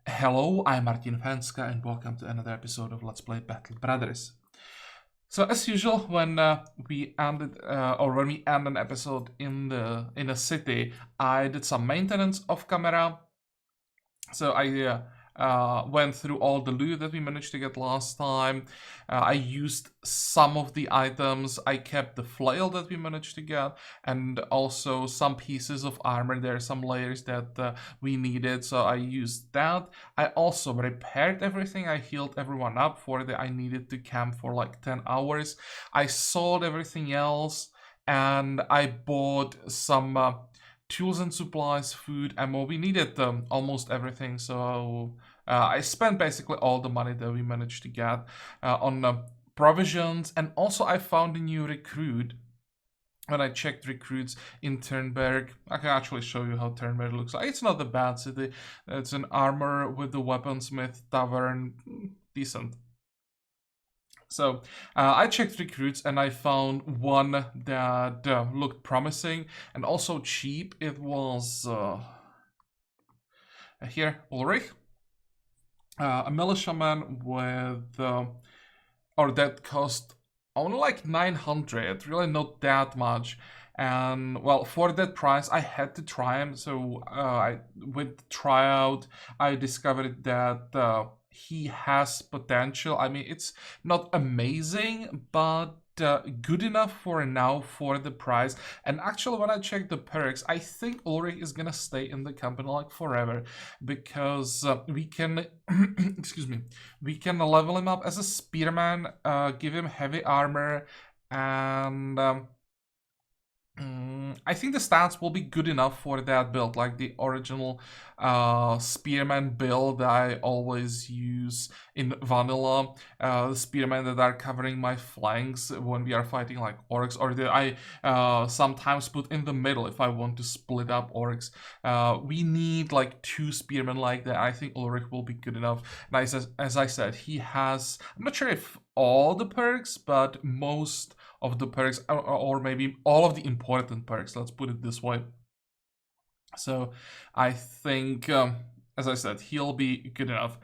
Hello, I'm Martin Fencka and welcome to another episode of Let's Play Battle Brothers. So as usual, when we ended when we end an episode in a city, I did some maintenance off camera. So I went through all the loot that we managed to get last time. I used some of the items. I kept the flail that we managed to get, and also some pieces of armor. There are some layers that we needed, so I used that. I also repaired everything. I healed everyone up for that. I needed to camp for like 10 hours. I sold everything else, and I bought some tools and supplies, food, ammo. We needed almost everything, so I spent basically all the money that we managed to get on provisions, and also I found a new recruit. When I checked recruits in Turnberg, I can actually show you how Turnberg looks like. It's not a bad city. It's an armor with the weaponsmith tavern, decent. So I checked recruits and I found one that looked promising and also cheap. It was here, Ulrich, a militiaman with, or that cost only like 900, really not that much. And well, for that price, I had to try him. So with tryout, I discovered that he has potential. I mean, it's not amazing, but good enough for now for the price. And actually, when I check the perks, I think Ulrich is gonna stay in the company like forever, because we can, excuse me, we can level him up as a spearman, give him heavy armor, and I think the stats will be good enough for that build, like the original spearman build that I always use in vanilla. The spearmen that are covering my flanks when we are fighting like orcs, or that I sometimes put in the middle if I want to split up orcs. We need like 2 spearmen like that. I think Ulrich will be good enough. And as I said, he has, I'm not sure if all the perks, but most of the perks, or maybe all of the important perks, let's put it this way. So I think, as I said, he'll be good enough.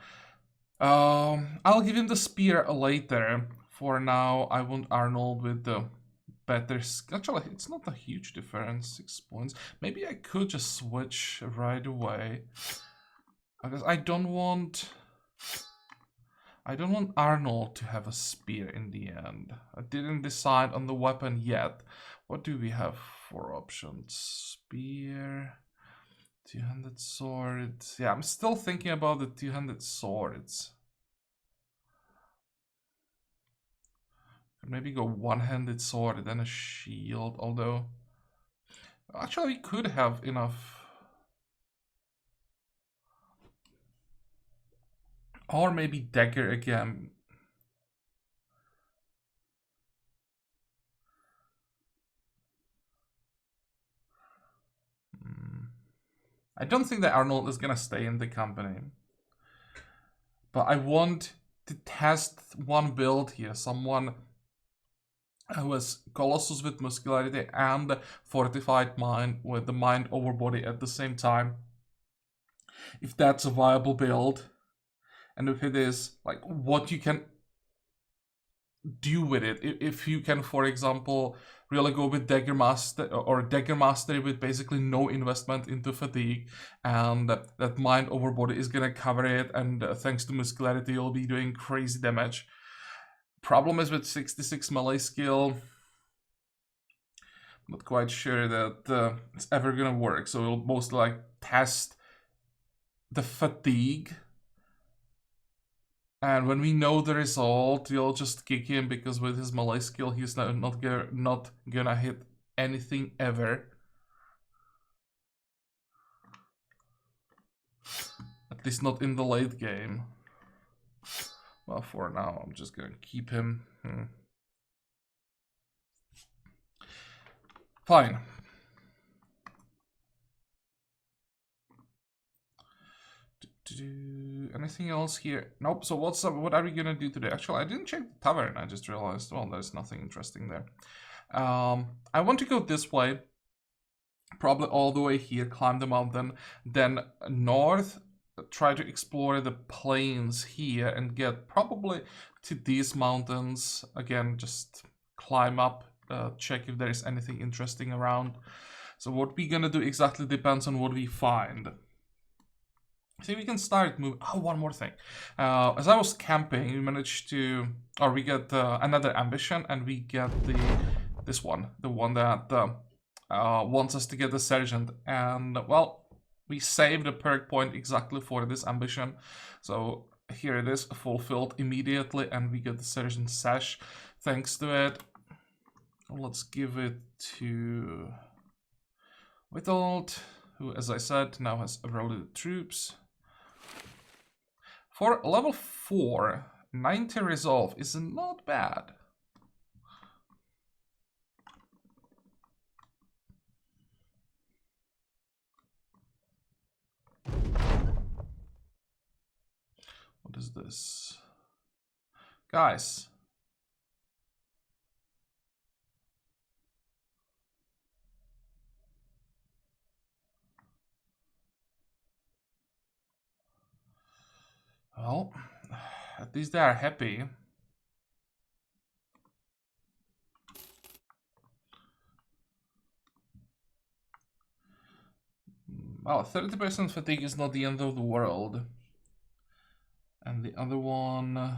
I'll give him the spear later. For now, I want Arnold with the better. Actually, it's not a huge difference, 6 points. Maybe I could just switch right away, because I don't want Arnold to have a spear in the end. I didn't decide on the weapon yet. What do we have for options? Spear, two-handed sword. Yeah, I'm still thinking about the two-handed swords. Could maybe go one-handed sword and then a shield, although actually we could have enough. Or maybe dagger again. I don't think that Arnold is gonna stay in the company. But I want to test one build here. Someone who has Colossus with muscularity and fortified mind with the mind over body at the same time. If that's a viable build, and if it is, like, what you can do with it. If you can, for example, really go with Dagger Master, or Dagger Mastery with basically no investment into fatigue, and that mind over body is gonna cover it, and thanks to muscularity you'll be doing crazy damage. Problem is with 66 melee skill, not quite sure that it's ever gonna work, so we'll most like test the fatigue, and when we know the result, we'll just kick him, because with his melee skill he's not gonna hit anything ever. At least not in the late game. Well, for now I'm just gonna keep him. Fine. Anything else here? Nope. So what are we gonna do today? Actually, I didn't check the tavern. I just realized, well, there's nothing interesting there. I want to go this way, probably all the way here, climb the mountain, then north, try to explore the plains here and get probably to these mountains. Again, just climb up, check if there is anything interesting around. So what we're gonna do exactly depends on what we find. See, we can start moving. Oh, one more thing. As I was camping, we managed to, or we get another ambition, and we get this one, the one that wants us to get the sergeant. And well, we saved a perk point exactly for this ambition. So here it is, fulfilled immediately, and we get the sergeant sash thanks to it. Let's give it to Witold, who, as I said, now has eroded troops. For level 4, 90 resolve is not bad. What is this? Guys. Well, at least they are happy. Well, 30% fatigue is not the end of the world. And the other one...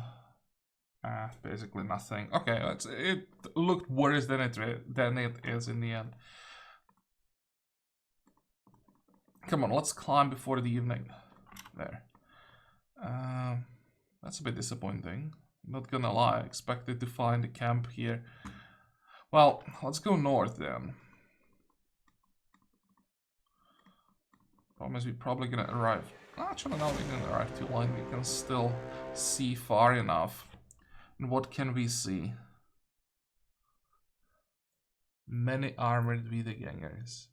basically nothing. Okay, it looked worse than it is in the end. Come on, let's climb before the evening. There. That's a bit disappointing. Not gonna lie, I expected to find a camp here. Well, let's go north then. Problem is we're probably gonna arrive. Actually, no, we didn't arrive too late. We can still see far enough. And what can we see? Many armored Wiedergängers.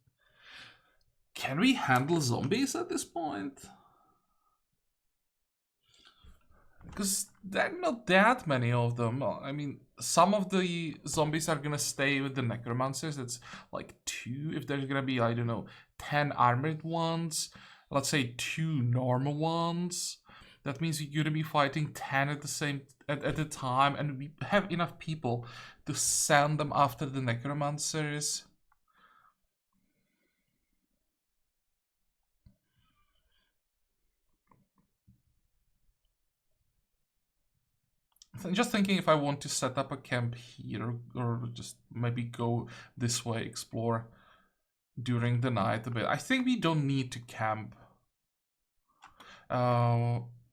Can we handle zombies at this point? Because there are not that many of them. I mean, some of the zombies are gonna stay with the necromancers. It's like 2. If there's gonna be, I don't know, 10 armored ones, let's say 2 normal ones, that means you're gonna be fighting 10 at the same at a time, and we have enough people to send them after the necromancers. I'm just thinking if I want to set up a camp here, or just maybe go this way, explore during the night a bit. I think we don't need to camp.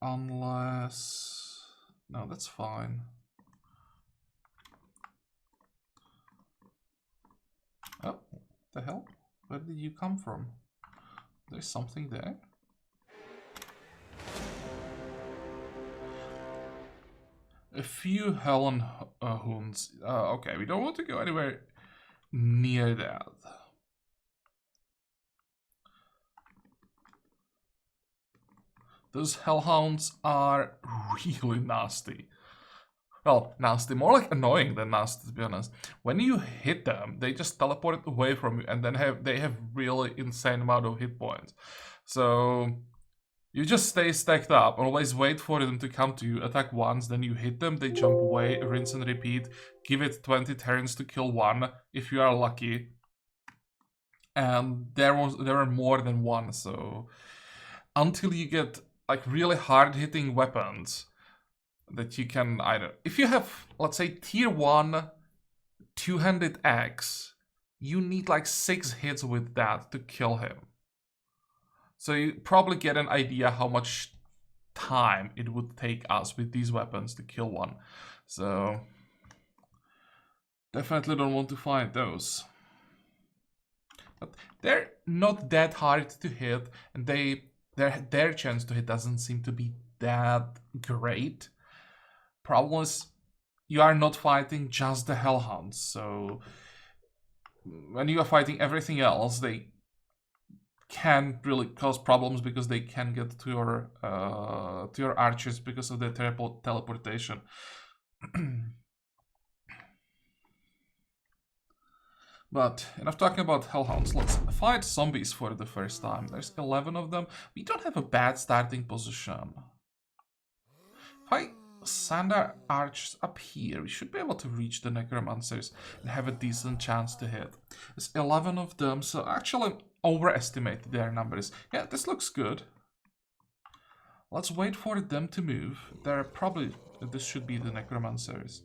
Unless... No, that's fine. Oh, what the hell? Where did you come from? There's something there. A few Helen Hoons. Okay, we don't want to go anywhere near that. Those hellhounds are really nasty. Well, nasty, more like annoying than nasty, to be honest. When you hit them, they just teleport away from you, and then they have really insane amount of hit points. So you just stay stacked up, always wait for them to come to you, attack once, then you hit them, they jump away, rinse and repeat, give it 20 turns to kill one, if you are lucky. And there are more than one, so until you get like really hard hitting weapons that you can either, if you have, let's say, tier 1 two-handed axe, you need like 6 hits with that to kill him. So you probably get an idea how much time it would take us with these weapons to kill one. So definitely don't want to find those. But they're not that hard to hit, and their chance to hit doesn't seem to be that great. Problem is, you are not fighting just the hellhounds, so when you are fighting everything else, they can really cause problems because they can get to your archers because of their teleportation. But enough talking about hellhounds. Let's fight zombies for the first time. There's 11 of them. We don't have a bad starting position. If I send our archers up here, we should be able to reach the necromancers and have a decent chance to hit. There's 11 of them, so actually overestimated their numbers. Yeah, this looks good. Let's wait for them to move. They're probably... This should be the necromancers.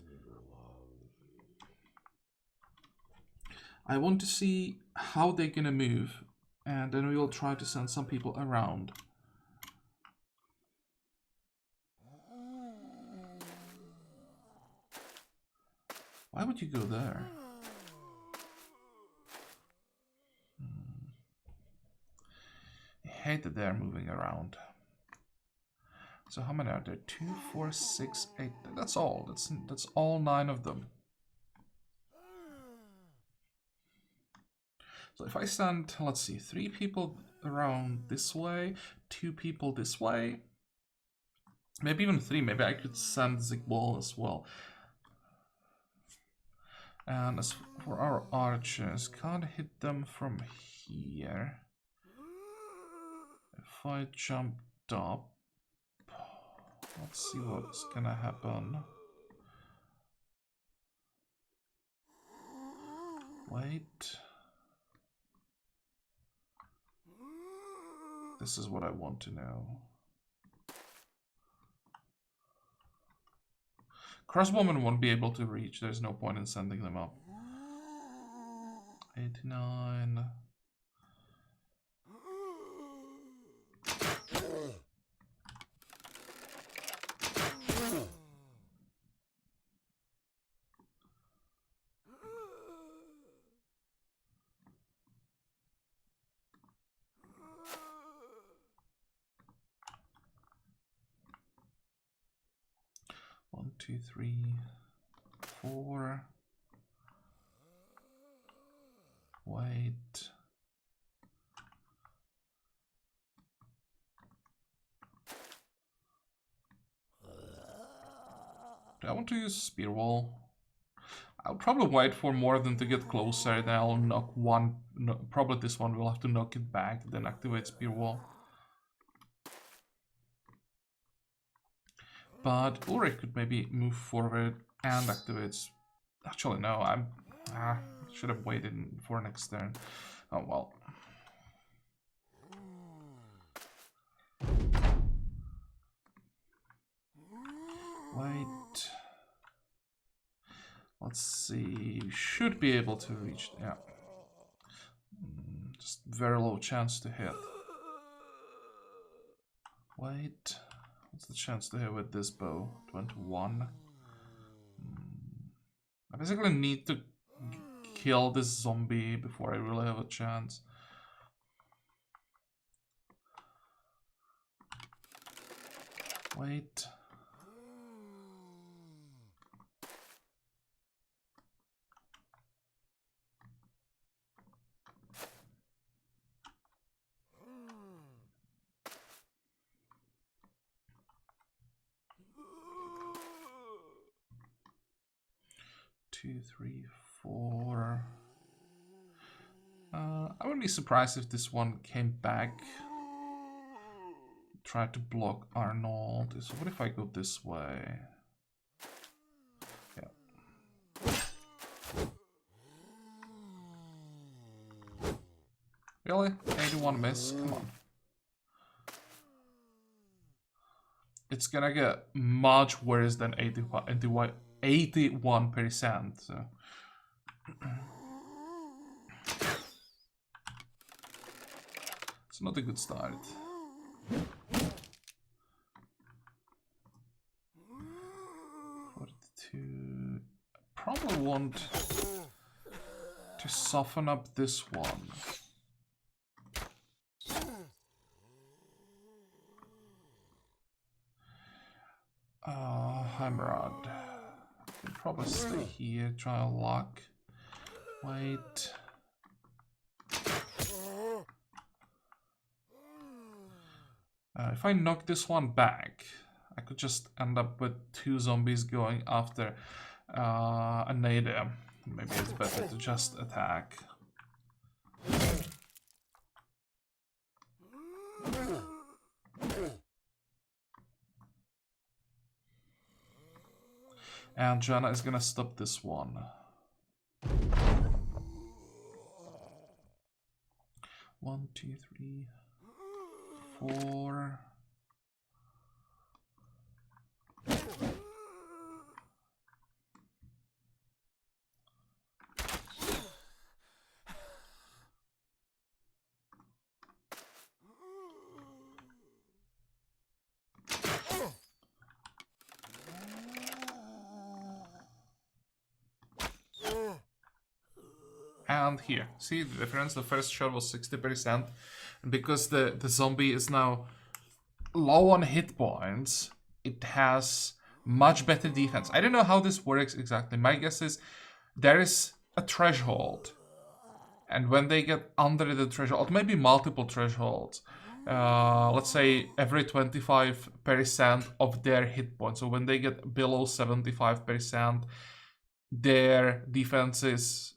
I want to see how they're gonna move, and then we will try to send some people around. Why would you go there? I hate that they're moving around. So how many are there? 2, 4, 6, 8. That's all. That's all 9 of them. So if I send, let's see, 3 people around this way, 2 people this way, maybe even 3. Maybe I could send Zigball as well. And as for our archers, can't hit them from here. If I jumped up, let's see what's gonna happen. Wait. This is what I want to know. Crossbowmen won't be able to reach. There's no point in sending them up. 89. One, 2, 3, 4. Wait. Do I want to use spear wall? I'll probably wait for more than to get closer, then I'll knock one. No, probably this one will have to knock it back, then activate spear wall. But Ulrich could maybe move forward and activate. Actually, no, should have waited for next turn. Oh well. Wait. Let's see. Should be able to reach. Yeah. Just very low chance to hit. Wait. What's the chance to hit with this bow? 21. I basically need to kill this zombie before I really have a chance. Wait. Two, 3, 4. I wouldn't be surprised if this one came back. Try to block Arnold. So what if I go this way? Yeah. Really? 81 miss? Come on. It's gonna get much worse than 81%. So. It's not a good start. 42. Probably want to soften up this one. Hammerrod. Can probably stay here, try a lock. Wait. If I knock this one back, could just end up with 2 zombies going after a nadir. maybe it's better to just attack. And Joanna is gonna stop this one. 1, 2, 3, 4. And here, see the difference? The first shot was 60%. And because the zombie is now low on hit points, it has much better defense. I don't know how this works exactly. My guess is there is a threshold. And when they get under the threshold, maybe multiple thresholds, let's say every 25% of their hit points. So when they get below 75%, their defenses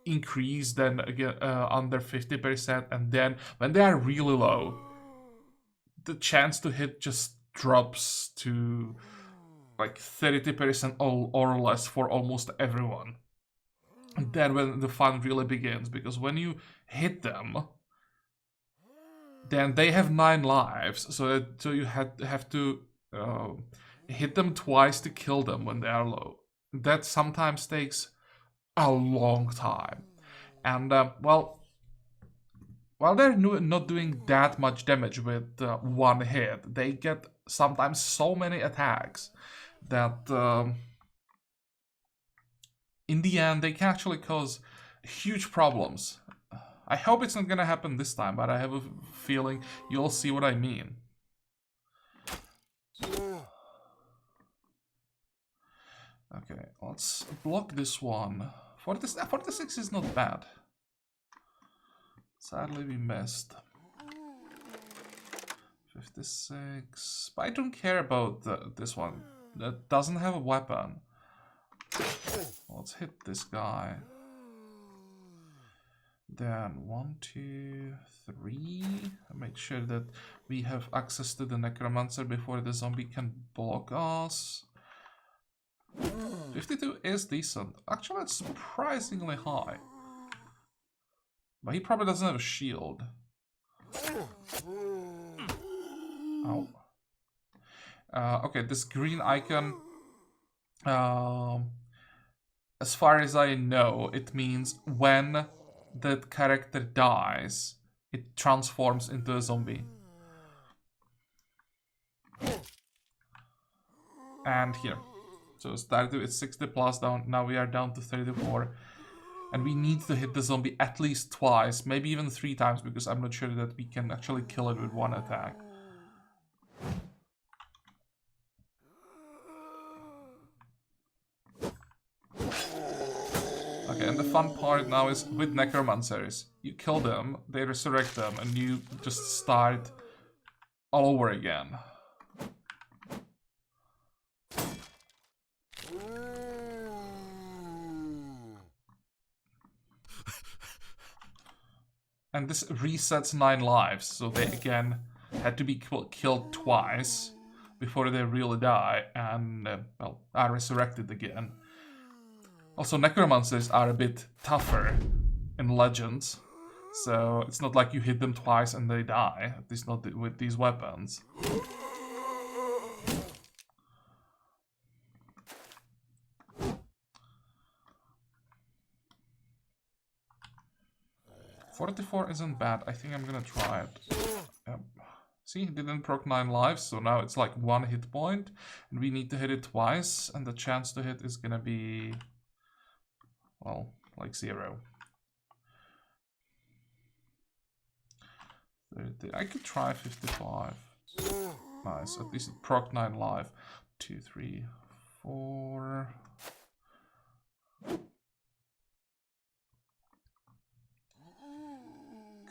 increase, then again under 50%, and then when they are really low, the chance to hit just drops to like 30% or less for almost everyone. And then when the fun really begins, because when you hit them, then they have 9 lives, so you have to hit them twice to kill them when they are low. That sometimes takes a long time. And, well, while they're not doing that much damage with one hit, they get sometimes so many attacks that in the end they can actually cause huge problems. I hope it's not gonna happen this time, but I have a feeling you'll see what I mean. Okay, let's block this one. 46 is not bad. Sadly, we missed. 56. But I don't care about this one. That doesn't have a weapon. Let's hit this guy. Then 1, 2, 3. Make sure that we have access to the necromancer before the zombie can block us. 52 is decent. Actually, it's surprisingly high. But he probably doesn't have a shield. Oh. Okay, this green icon, as far as I know, it means when that character dies, it transforms into a zombie. And here. So started with 60 plus down, now we are down to 34. And we need to hit the zombie at least twice, maybe even 3 times, because I'm not sure that we can actually kill it with one attack. Okay, and the fun part now is with necromancers. You kill them, they resurrect them, and you just start all over again. And this resets 9 lives, so they again had to be killed twice before they really die, and, well, are resurrected again. Also, necromancers are a bit tougher in Legends, so it's not like you hit them twice and they die, at least not with these weapons. $44 isn't bad. I think I'm gonna try it. Yep. See, it didn't proc 9 lives, so now it's like 1 hit point, and we need to hit it twice, and the chance to hit is gonna be, well, like 0. 30. I could try 55. Nice, at least it proc 9 live. 2, 3, 4.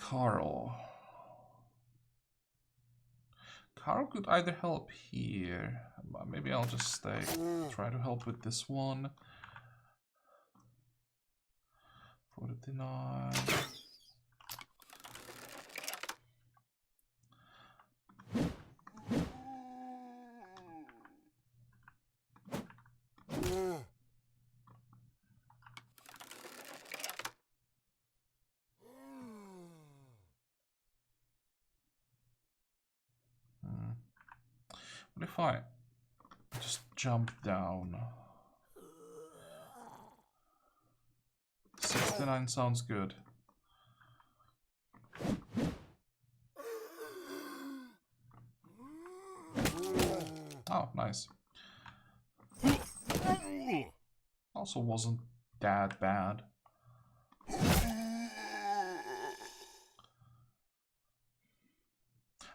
Carl. Carl could either help here. Maybe I'll just stay. Try to help with this one. 49. What if I just jump down? 69 sounds good. Oh, nice. Also wasn't that bad.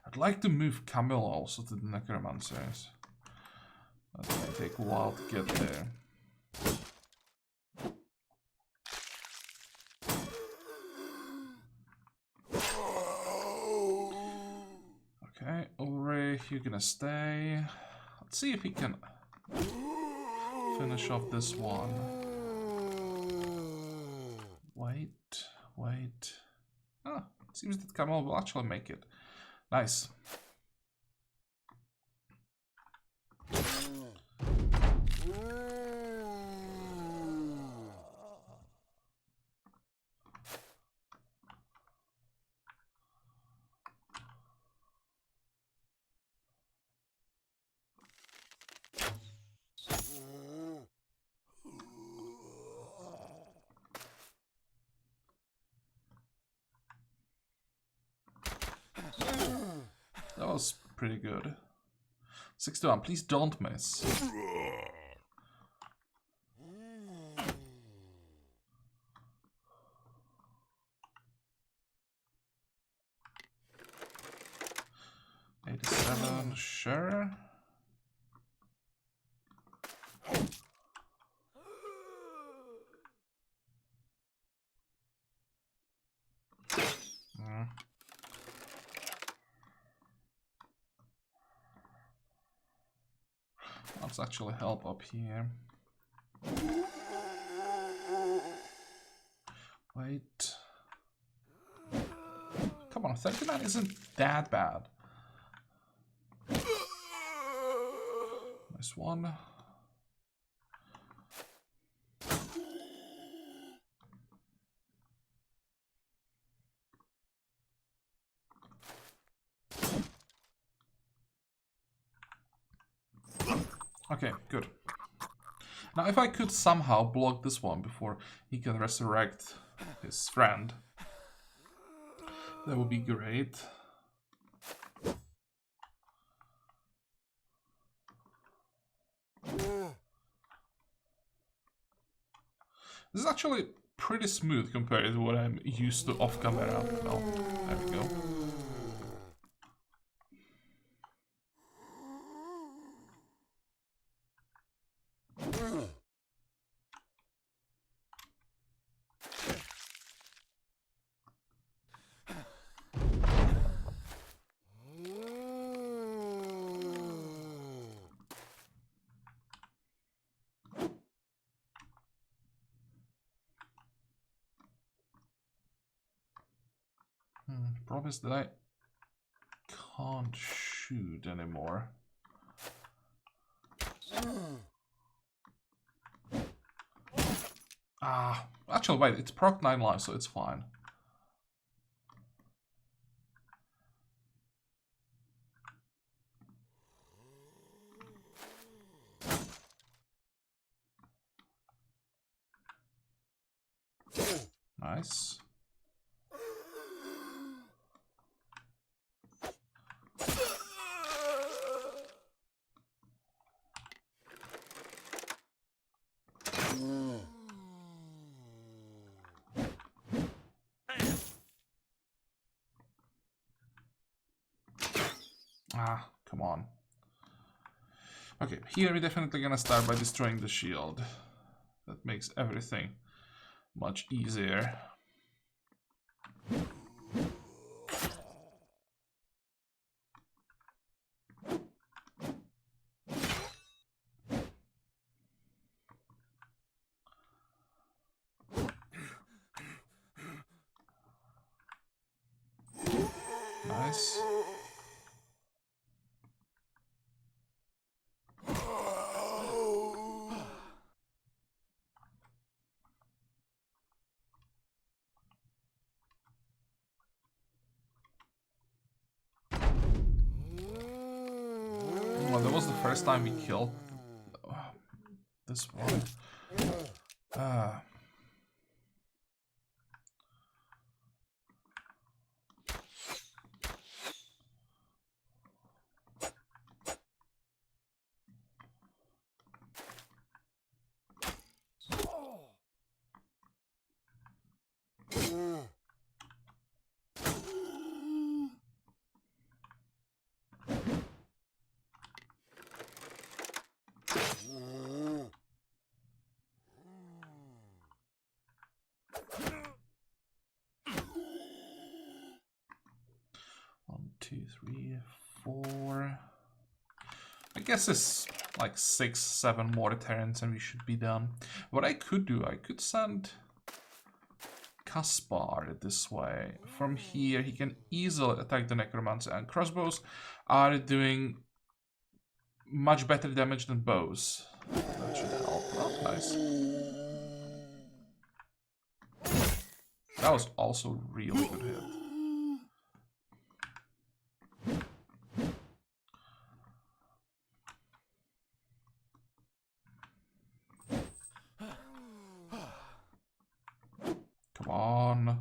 I'd like to move Camilla also to the Necromancers. That may take a while to get there. Okay, Ulrich, you're gonna stay. Let's see if he can finish off this one. Wait. Ah, it seems that Camilla will actually make it. Nice. That was pretty good. 61, please don't miss. Sure. Let's actually help up here. Wait. Come on, 39 isn't that bad. Nice one. Okay, good. Now, if I could somehow block this one before he can resurrect his friend, that would be great. This is actually pretty smooth compared to what I'm used to off camera. Well, there we go. Problem is that I can't shoot anymore. Actually, wait, it's proc 9 lives, so it's fine. Nice. Come on. Okay, here we're definitely gonna start by destroying the shield. That makes everything much easier. Nice. Well, that was the first time we killed this one. One, two, three, four. I guess it's like 6, 7 more turns and we should be done. What I could do, I could send Kaspar this way. From here, he can easily attack the Necromancer, and crossbows are doing much better damage than bows. That should help. Oh, nice. That was also really good hit. Come on.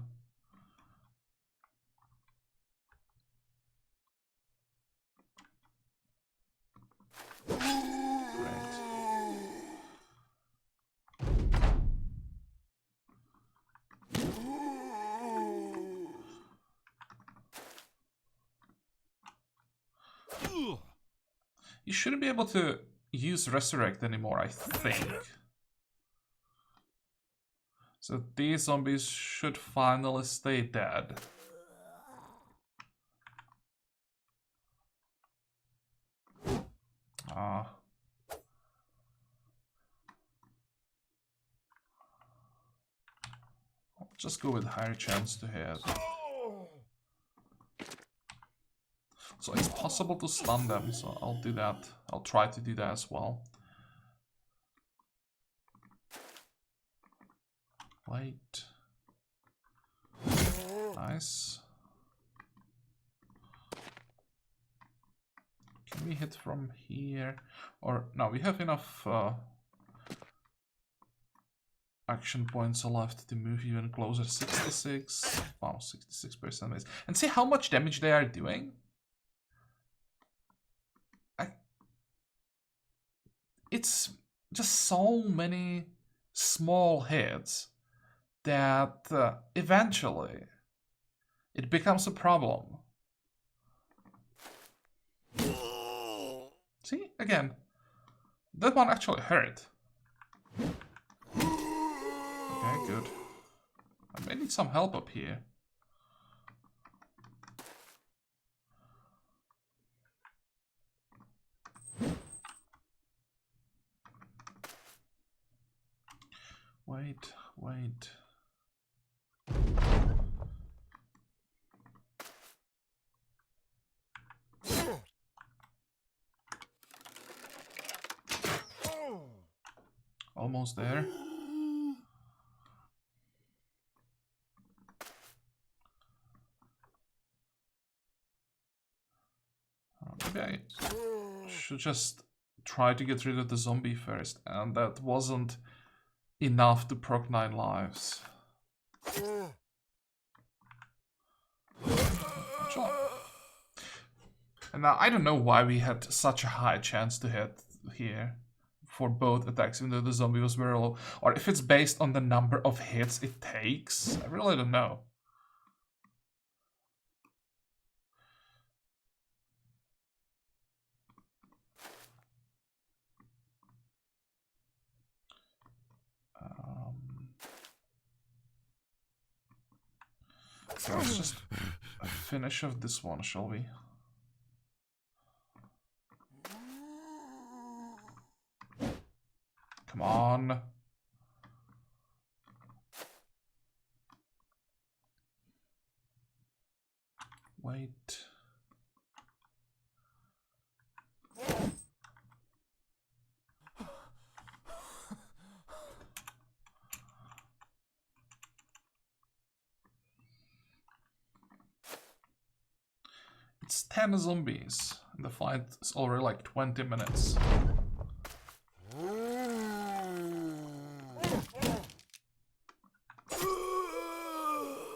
You shouldn't be able to use Resurrect anymore, I think. So these zombies should finally stay dead. I'll just go with higher chance to hit. So it's possible to stun them, so I'll do that. I'll try to do that as well. Wait. Nice. Can we hit from here? Or no, we have enough action points left to move even closer. 66. Wow, 66%. And see how much damage they are doing? It's just so many small hits that eventually it becomes a problem. See, again, that one actually hurt. Okay, good. I may need some help up here. Wait. Almost there. Maybe I should just try to get rid of the zombie first, and that wasn't enough to proc 9 lives. And now I don't know why we had such a high chance to hit here for both attacks, even though the zombie was very low. Or if it's based on the number of hits it takes. I really don't know. So let's just finish off this one, shall we? Come on. Wait. It's 10 zombies. The fight is already like 20 minutes.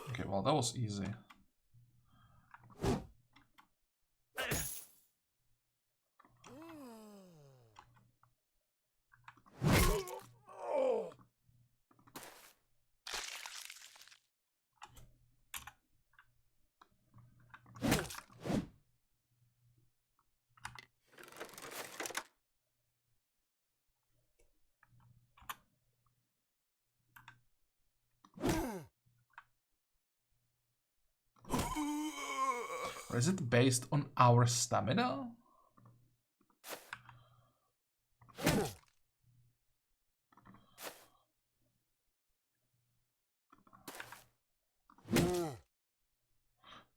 Okay, well, that was easy. Or is it based on our stamina?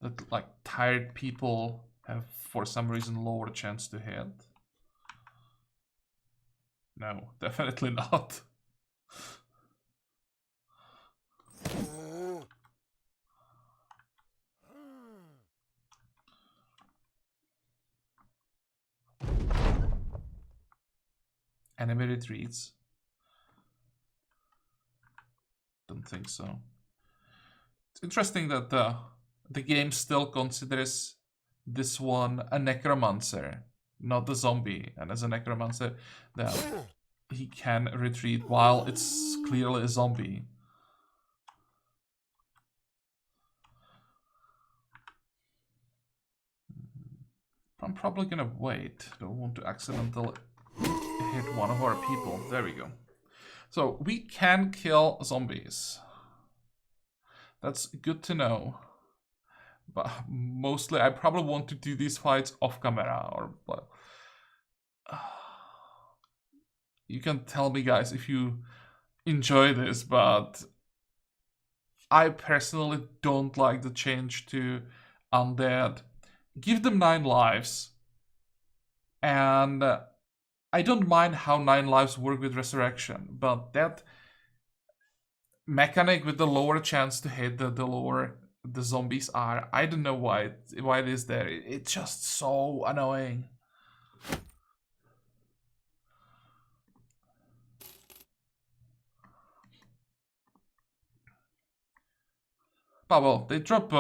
That like tired people have for some reason lower chance to hit? No, definitely not. Enemy retreats? Don't think so. It's interesting that the game still considers this one a necromancer, not a zombie. And as a necromancer, that he can retreat while it's clearly a zombie. I'm probably gonna wait. Don't want to accidentally hit one of our people. There we go. So we can kill zombies. That's good to know. But mostly I probably want to do these fights off camera, or well, you can tell me, guys, if you enjoy this, but I personally don't like the change to undead. Give them 9 lives, and I don't mind how 9 lives work with resurrection, but that mechanic with the lower chance to hit, the lower the zombies are, I don't know why it is there. It's just so annoying. But well, they drop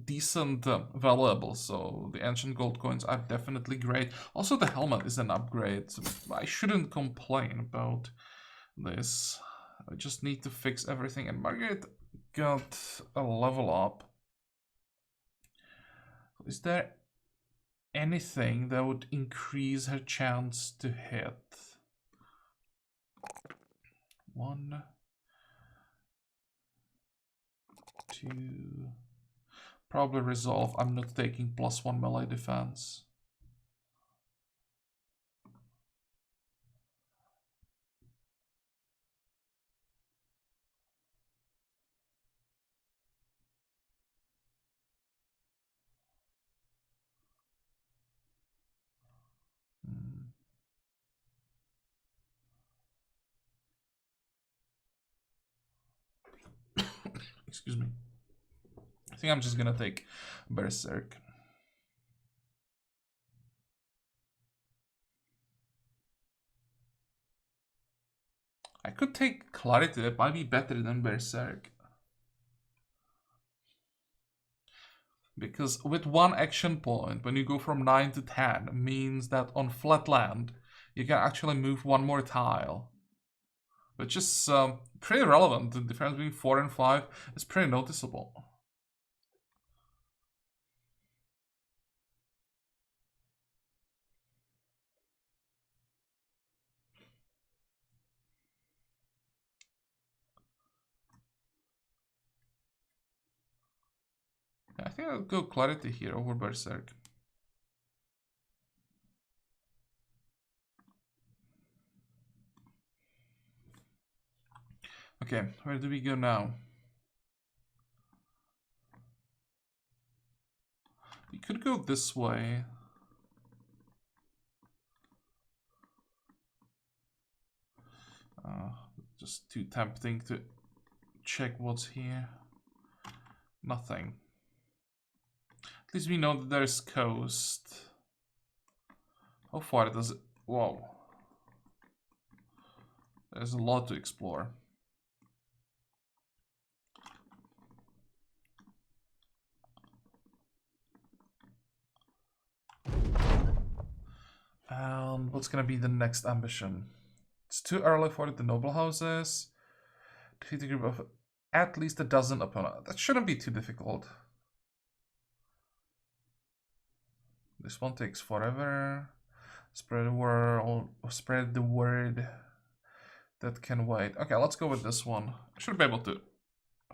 decent valuables, so the ancient gold coins are definitely great. Also, the helmet is an upgrade. So I shouldn't complain about this. I just need to fix everything. And Margaret got a level up. Is there anything that would increase her chance to hit? 1, 2. Probably resolve. I'm not taking +1 melee defense. Excuse me. I think I'm just gonna take Berserk. I could take Clarity, that might be better than Berserk. Because with 1 action point, when you go from 9 to 10, means that on flat land, you can actually move 1 more tile. Which is pretty relevant. The difference between 4 and 5 is pretty noticeable. I think I'll go Clarity here over Berserk. Okay, where do we go now? We could go this way. Just too tempting to check what's here. Nothing. At least we know that there's coast. How far does it... Whoa. There's a lot to explore. And what's gonna be the next ambition? It's too early for the noble houses. Defeat a group of at least a dozen opponents. That shouldn't be too difficult. This one takes forever. Spread the word. That can wait. Okay, let's go with this one. I should be able to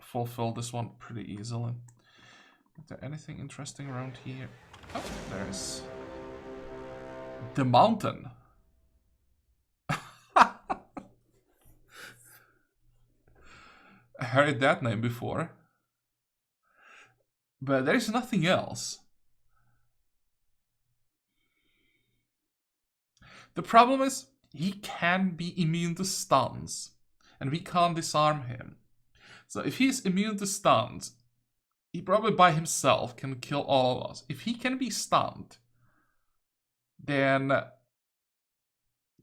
fulfill this one pretty easily. Is there anything interesting around here? Oh, there's the mountain. I heard that name before. But there's nothing else. The problem is, he can be immune to stuns. And we can't disarm him. So if he's immune to stuns, he probably by himself can kill all of us. If he can be stunned, then it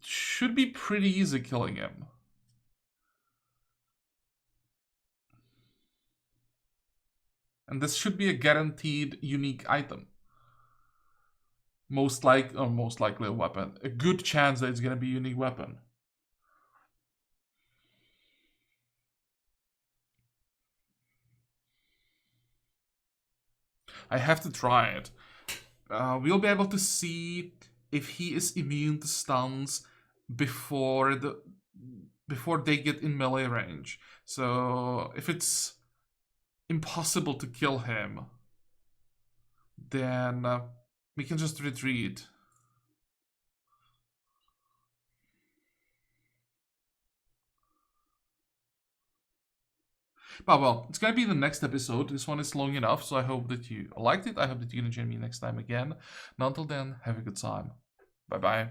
should be pretty easy killing him. And this should be a guaranteed unique item. Most likely a weapon. A good chance that it's gonna be a unique weapon. I have to try it. We'll be able to see if he is immune to stuns before they get in melee range. So if it's impossible to kill him, then we can just retreat. But well, it's gonna be the next episode. This one is long enough, so I hope that you liked it. I hope that you're gonna join me next time again. And until then, have a good time. Bye bye.